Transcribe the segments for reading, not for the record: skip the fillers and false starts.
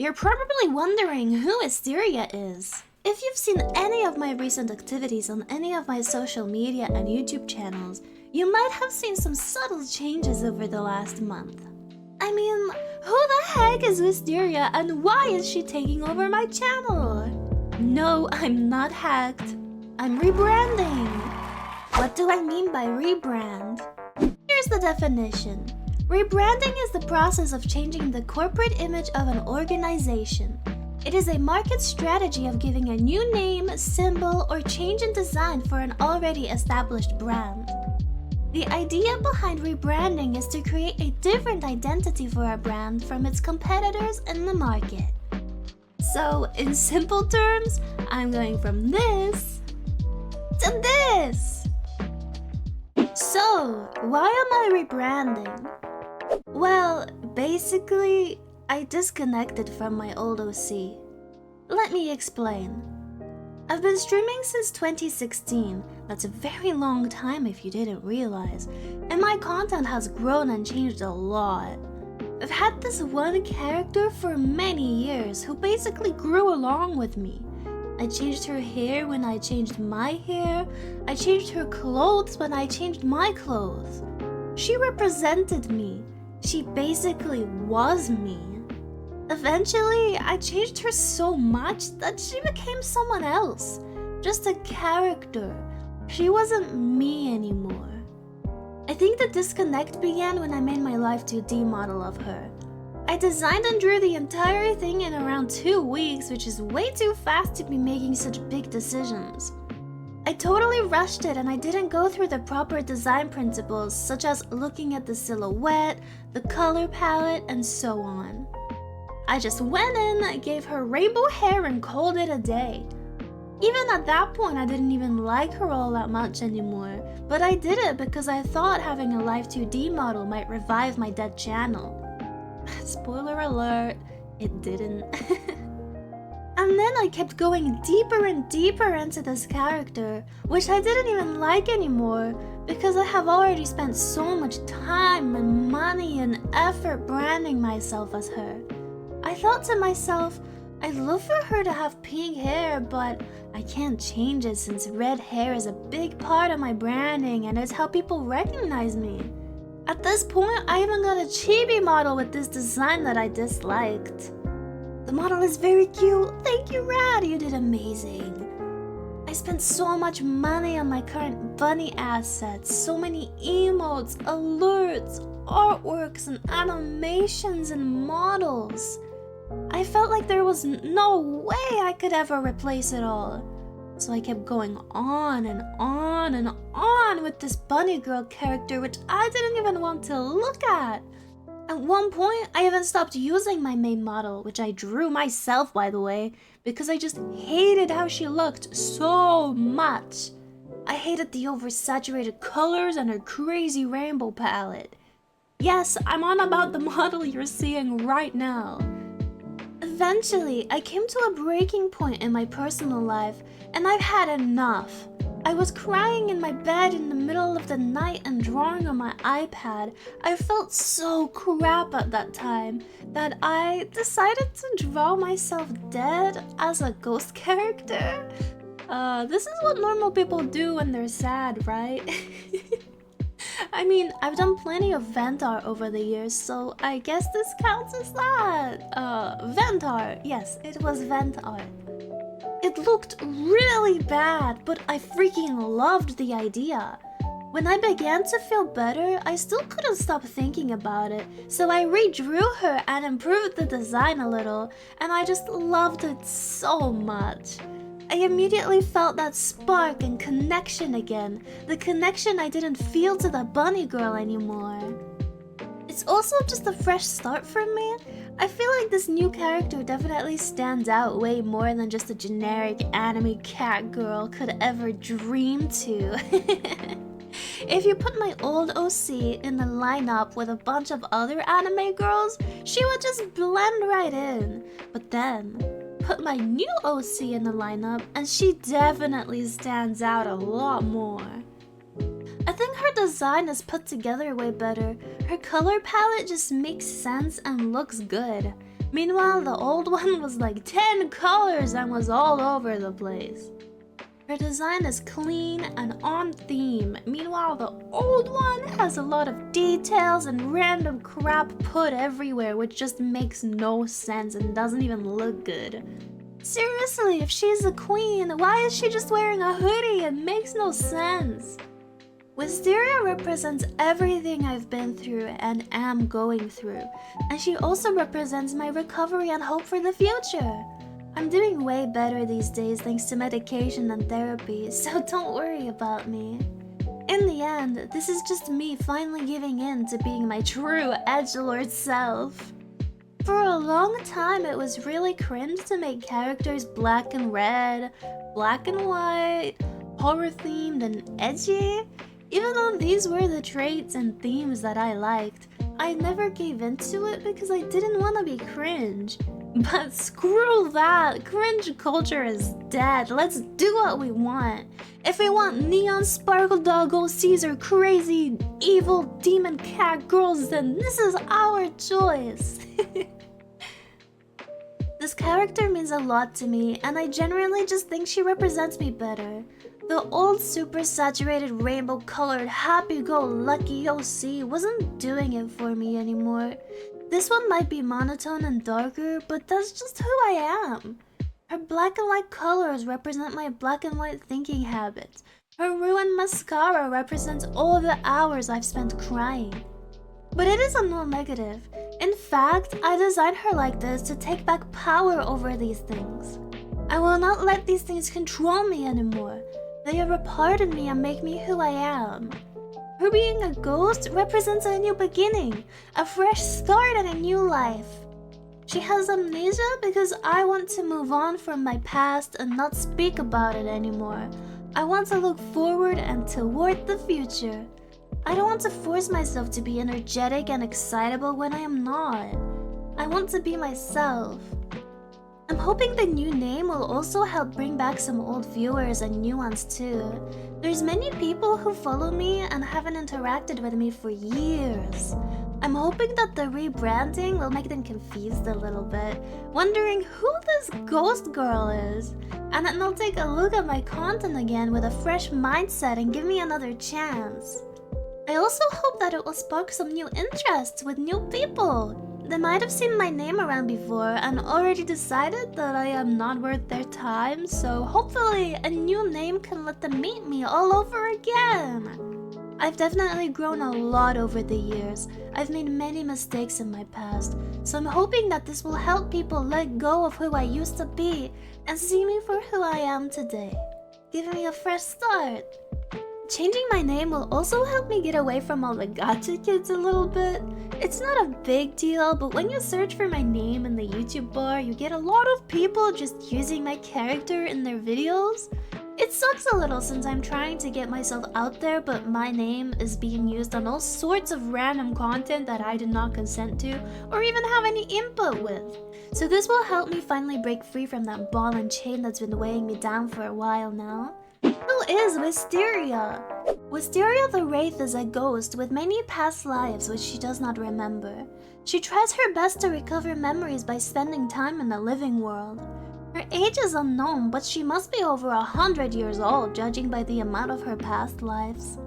You're probably wondering who Wisteria is. If you've seen any of my recent activities on any of my social media and YouTube channels, you might have seen some subtle changes over the last month. I mean, who the heck is Wisteria and why is she taking over my channel? No, I'm not hacked. I'm rebranding. What do I mean by rebrand? Here's the definition. Rebranding is the process of changing the corporate image of an organization. It is a market strategy of giving a new name, symbol, or change in design for an already established brand. The idea behind rebranding is to create a different identity for a brand from its competitors in the market. So, in simple terms, I'm going from this to this. So, why am I rebranding? Well, basically, I disconnected from my old OC. Let me explain. I've been streaming since 2016, that's a very long time if you didn't realize, and my content has grown and changed a lot. I've had this one character for many years who basically grew along with me. I changed her hair when I changed my hair, I changed her clothes when I changed my clothes. She represented me. She basically was me. Eventually, I changed her so much that she became someone else. Just a character. She wasn't me anymore. I think the disconnect began when I made my Life 2D model of her. I designed and drew the entire thing in around 2 weeks, which is way too fast to be making such big decisions. I totally rushed it and I didn't go through the proper design principles such as looking at the silhouette, the color palette, and so on. I just went in, gave her rainbow hair and called it a day. Even at that point I didn't even like her all that much anymore, but I did it because I thought having a Live 2D model might revive my dead channel. Spoiler alert, it didn't. And then I kept going deeper and deeper into this character, which I didn't even like anymore because I have already spent so much time and money and effort branding myself as her. I thought to myself, I'd love for her to have pink hair, but I can't change it since red hair is a big part of my branding and it's how people recognize me. At this point, I even got a chibi model with this design that I disliked. The model is very cute. Thank you, Rad. You did amazing. I spent so much money on my current bunny assets, so many emotes, alerts, artworks, and animations and models. I felt like there was no way I could ever replace it all. So I kept going on and on and on with this bunny girl character which I didn't even want to look at. At one point, I even stopped using my main model, which I drew myself by the way, because I just hated how she looked so much. I hated the oversaturated colors and her crazy rainbow palette. Yes, I'm on about the model you're seeing right now. Eventually, I came to a breaking point in my personal life, and I've had enough. I was crying in my bed in the middle of the night and drawing on my iPad. I felt so crap at that time that I decided to draw myself dead as a ghost character. This is what normal people do when they're sad, right? I mean, I've done plenty of vent art over the years, so I guess this counts as that. Vent art. Yes, it was vent art. It looked really bad, but I freaking loved the idea. When I began to feel better, I still couldn't stop thinking about it, so I redrew her and improved the design a little, and I just loved it so much. I immediately felt that spark and connection again, the connection I didn't feel to the bunny girl anymore. It's also just a fresh start for me. I feel like this new character definitely stands out way more than just a generic anime cat girl could ever dream to. If you put my old OC in the lineup with a bunch of other anime girls, she would just blend right in. But then, put my new OC in the lineup and she definitely stands out a lot more. I think her design is put together way better. Her color palette just makes sense and looks good. Meanwhile, the old one was like 10 colors and was all over the place. Her design is clean and on theme. Meanwhile, the old one has a lot of details and random crap put everywhere, which just makes no sense and doesn't even look good. Seriously, if she's a queen, why is she just wearing a hoodie? It makes no sense. Wisteria represents everything I've been through and am going through, and she also represents my recovery and hope for the future. I'm doing way better these days thanks to medication and therapy, so don't worry about me. In the end, this is just me finally giving in to being my true edgelord self. For a long time, it was really cringe to make characters black and red, black and white, horror-themed and edgy. Even though these were the traits and themes that I liked, I never gave into it because I didn't want to be cringe. But screw that, cringe culture is dead. Let's do what we want. If we want neon sparkle dog OCs or crazy evil demon cat girls, then this is our choice. This character means a lot to me, and I genuinely just think she represents me better. The old super saturated rainbow colored happy-go-lucky OC wasn't doing it for me anymore. This one might be monotone and darker, but that's just who I am. Her black and white colors represent my black and white thinking habits. Her ruined mascara represents all the hours I've spent crying. But it is a no negative. In fact, I designed her like this to take back power over these things. I will not let these things control me anymore. They are a part of me and make me who I am. Her being a ghost represents a new beginning, a fresh start and a new life. She has amnesia because I want to move on from my past and not speak about it anymore. I want to look forward and toward the future. I don't want to force myself to be energetic and excitable when I am not. I want to be myself. I'm hoping the new name will also help bring back some old viewers and new ones too. There's many people who follow me and haven't interacted with me for years. I'm hoping that the rebranding will make them confused a little bit, wondering who this ghost girl is. And then they'll take a look at my content again with a fresh mindset and give me another chance. I also hope that it will spark some new interests with new people. They might have seen my name around before and already decided that I am not worth their time, so hopefully a new name can let them meet me all over again. I've definitely grown a lot over the years. I've made many mistakes in my past, so I'm hoping that this will help people let go of who I used to be and see me for who I am today, giving me a fresh start. Changing my name will also help me get away from all the gotcha kids a little bit. It's not a big deal, but when you search for my name in the YouTube bar, you get a lot of people just using my character in their videos. It sucks a little since I'm trying to get myself out there, but my name is being used on all sorts of random content that I did not consent to or even have any input with. So this will help me finally break free from that ball and chain that's been weighing me down for a while now. Who is Wisteria? Wisteria the Wraith is a ghost with many past lives which she does not remember. She tries her best to recover memories by spending time in the living world. Her age is unknown, but she must be over 100 years old, judging by the amount of her past lives.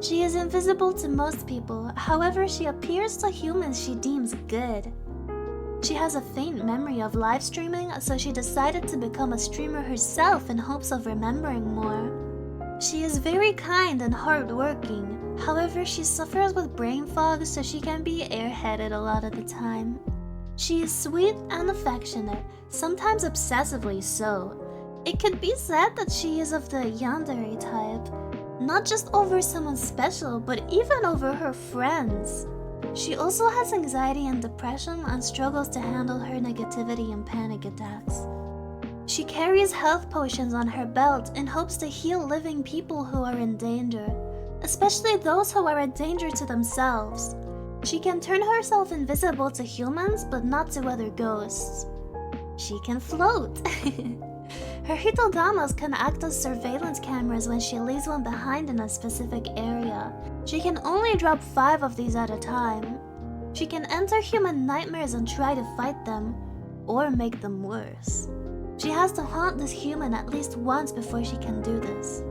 She is invisible to most people, however she appears to humans she deems good. She has a faint memory of live streaming, so she decided to become a streamer herself in hopes of remembering more. She is very kind and hardworking, however she suffers with brain fog, so she can be airheaded a lot of the time. She is sweet and affectionate, sometimes obsessively so. It could be said that she is of the yandere type, not just over someone special, but even over her friends. She also has anxiety and depression and struggles to handle her negativity and panic attacks. She carries health potions on her belt in hopes to heal living people who are in danger, especially those who are a danger to themselves. She can turn herself invisible to humans, but not to other ghosts. She can float. Her hitodamas can act as surveillance cameras when she leaves one behind in a specific area. She can only drop 5 of these at a time. She can enter human nightmares and try to fight them, or make them worse. She has to haunt this human at least once before she can do this.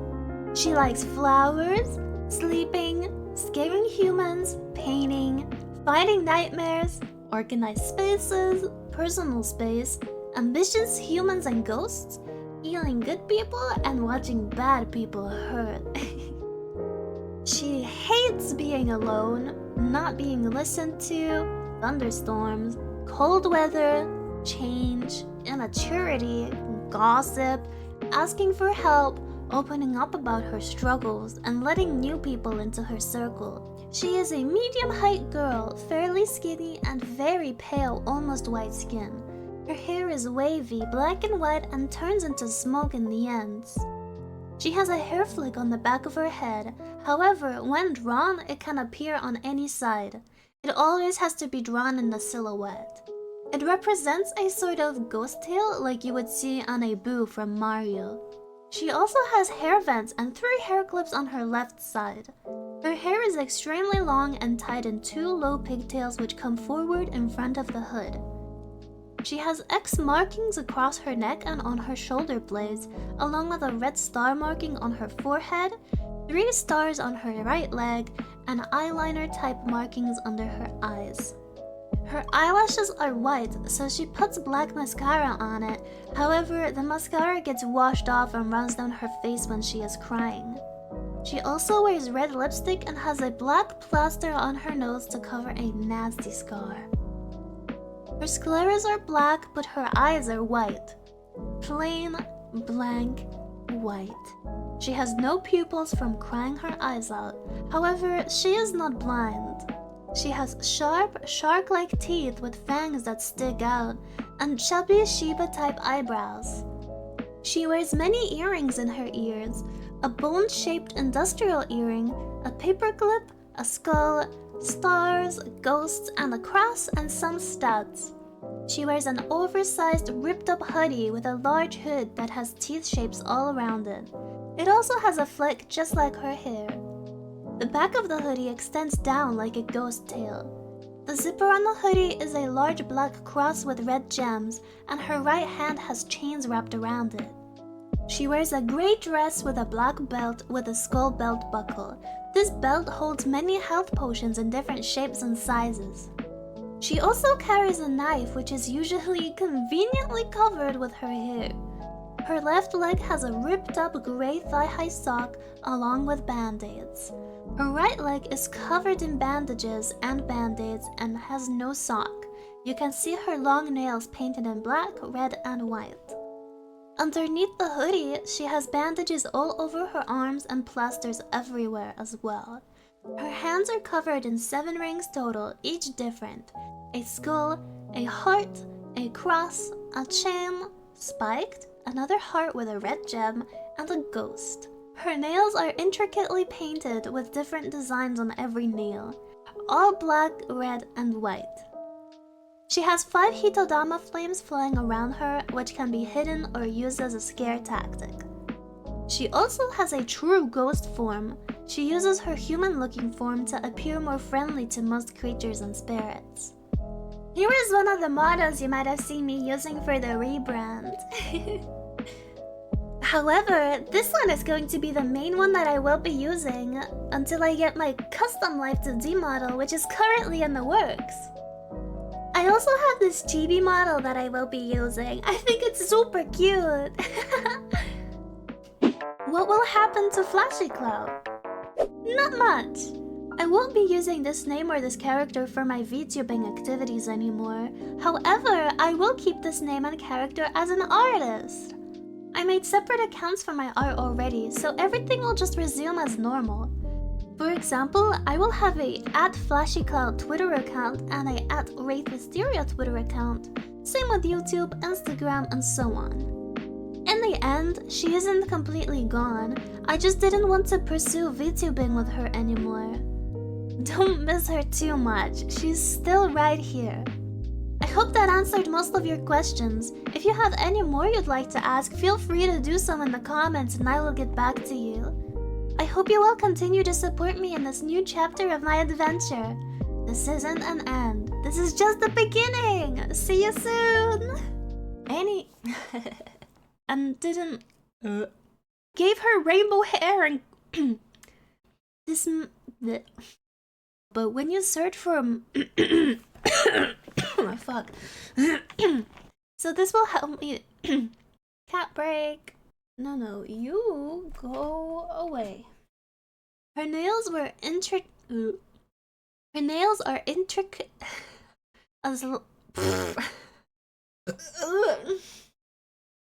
She likes flowers, sleeping, scaring humans, painting, fighting nightmares, organized spaces, personal space, ambitious humans and ghosts, healing good people, and watching bad people hurt. She hates being alone, not being listened to, thunderstorms, cold weather, change, immaturity, gossip, asking for help, opening up about her struggles, and letting new people into her circle. She is a medium-height girl, fairly skinny and very pale, almost white skin. Her hair is wavy, black and white, and turns into smoke in the ends. She has a hair flick on the back of her head. However, when drawn, it can appear on any side. It always has to be drawn in the silhouette. It represents a sort of ghost tail like you would see on a Boo from Mario. She also has hair vents and 3 hair clips on her left side. Her hair is extremely long and tied in 2 low pigtails which come forward in front of the hood. She has X markings across her neck and on her shoulder blades, along with a red star marking on her forehead, 3 stars on her right leg, and eyeliner type markings under her eyes. Her eyelashes are white, so she puts black mascara on it. However, the mascara gets washed off and runs down her face when she is crying. She also wears red lipstick and has a black plaster on her nose to cover a nasty scar. Her scleras are black, but her eyes are white. Plain, blank, white. She has no pupils from crying her eyes out. However, she is not blind. She has sharp, shark-like teeth with fangs that stick out, and chubby Shiba-type eyebrows. She wears many earrings in her ears, a bone-shaped industrial earring, a paperclip, a skull, stars, ghosts, and a cross, and some studs. She wears an oversized, ripped-up hoodie with a large hood that has teeth shapes all around it. It also has a flick just like her hair. The back of the hoodie extends down like a ghost tail. The zipper on the hoodie is a large black cross with red gems, and her right hand has chains wrapped around it. She wears a gray dress with a black belt with a skull belt buckle. This belt holds many health potions in different shapes and sizes. She also carries a knife which is usually conveniently covered with her hair. Her left leg has a ripped up gray thigh-high sock along with band-aids. Her right leg is covered in bandages and band-aids and has no sock. You can see her long nails painted in black, red, and white. Underneath the hoodie, she has bandages all over her arms and plasters everywhere as well. Her hands are covered in 7 rings total, each different. A skull, a heart, a cross, a chain, spiked, another heart with a red gem, and a ghost. Her nails are intricately painted with different designs on every nail, all black, red, and white. She has 5 Hitodama flames flying around her, which can be hidden or used as a scare tactic. She also has a true ghost form. She uses her human-looking form to appear more friendly to most creatures and spirits. Here is one of the models you might have seen me using for the rebrand. However, this one is going to be the main one that I will be using until I get my custom Life to D model, which is currently in the works. I also have this chibi model that I will be using. I think it's super cute. What will happen to FlashyKlau? Not much. I won't be using this name or this character for my VTubing activities anymore. However, I will keep this name and character as an artist. I made separate accounts for my art already, so everything will just resume as normal. For example, I will have a @FlashyKlau Twitter account and a @Wisteria Twitter account. Same with YouTube, Instagram, and so on. In the end, she isn't completely gone. I just didn't want to pursue VTubing with her anymore. Don't miss her too much. She's still right here. I hope that answered most of your questions. If you have any more you'd like to ask, feel free to do so in the comments and I will get back to you. I hope you will continue to support me in this new chapter of my adventure. This isn't an end. This is just the beginning. See you soon. Annie and didn't gave her rainbow hair and this. But when you search for oh, fuck. So this will help me. Cat break. No, you go away. Her nails were intricate. Her nails are intricate as